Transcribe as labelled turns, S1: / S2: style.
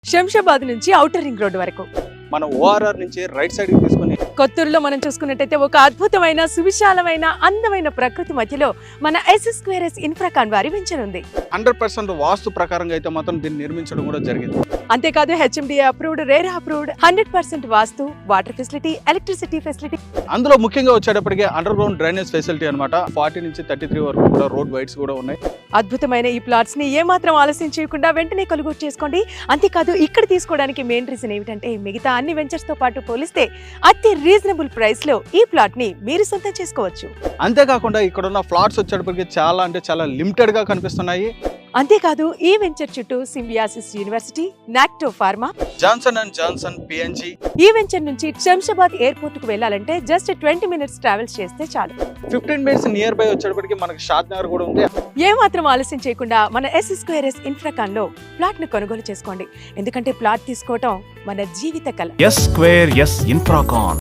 S1: శంషాబాద్ నుంచి outer ring road వరకు
S2: మన ఓఆర్ఆర్ నుంచి రైట్ సైడ్ కి తీసుకొని
S1: కొత్తూరులో మనం చూసుకున్నట్టయితే ఒక అద్భుతమైన సువిశాలమైన అందమైన ప్రకృతి మధ్యలో మన S2S ఇన్ఫ్రాకాన్ వారి వెంచర్ ఉంది.
S2: 100% వాస్తు ప్రకారంగా అయితే మాత్రం దీన్ని నిర్మించడం కూడా జరిగింది.
S1: అంతేకాదు HMDA అప్రూవ్డ్, రేరా అప్రూవ్డ్, 100% వాస్తు, వాటర్ ఫెసిలిటీ, ఎలక్ట్రిసిటీ ఫెసిలిటీ.
S2: అందులో ముఖ్యంగా వచ్చేటప్పటికి అండర్ గ్రౌండ్ డ్రైనేజ్ ఫెసిలిటీ అన్నమాట. 40 నుంచి 33 వరకు కూడా రోడ్ వైడ్స్ కూడా ఉన్నాయి.
S1: అద్భుతమైన ఈ ప్లాట్స్ ని ఏమాత్రం ఆలస్యం చేయకుండా వెంటనే కొనుగోలు చేసుకోండి. అంతేకాదు ఇక్కడ తీసుకోవడానికి మెయిన్ రీజన్ ఏమిటంటే మిగతా అన్ని వెంచర్స్ తో పాటు పోలిస్తే అతి రీజనబుల్ ప్రైస్ లో ఈ ప్లాట్ ని మీరు సొంతం చేసుకోవచ్చు.
S2: అంతేకాకుండా ఇక్కడ ఉన్న ఫ్లాట్స్ వచ్చేటప్పటికి చాలా అంటే చాలా లిమిటెడ్ గా కనిపిస్తున్నాయి.
S1: అంతేకాదు ఈ వెంచర్ చుట్టూ సింబియాసిస్ యూనివర్సిటీ, నాక్టో pharma,
S2: Johnson and Johnson PNG.
S1: ఈ వెంచర్ నుంచి శంషాబాద్ ఎయిర్పోర్ట్ కు వెళ్ళాలంటే జస్ట్ 20 మినిట్స్ ట్రావెల్ చేస్తే చాలు.
S2: 15 మినిట్స్ నియర్ బై వచ్చేటప్పటికి మనకి షాద్ నగర్ కూడా ఉంది.
S1: ఏమాత్రం ఆలస్యం చేయకుండా మన S2S ఇన్ఫ్రాకాన్ లో ప్లాట్ ను కొనుగోలు చేసుకోండి. ఎందుకంటే ప్లాట్ తీసుకోవటం మన జీవిత కల.
S3: S2S Infracon.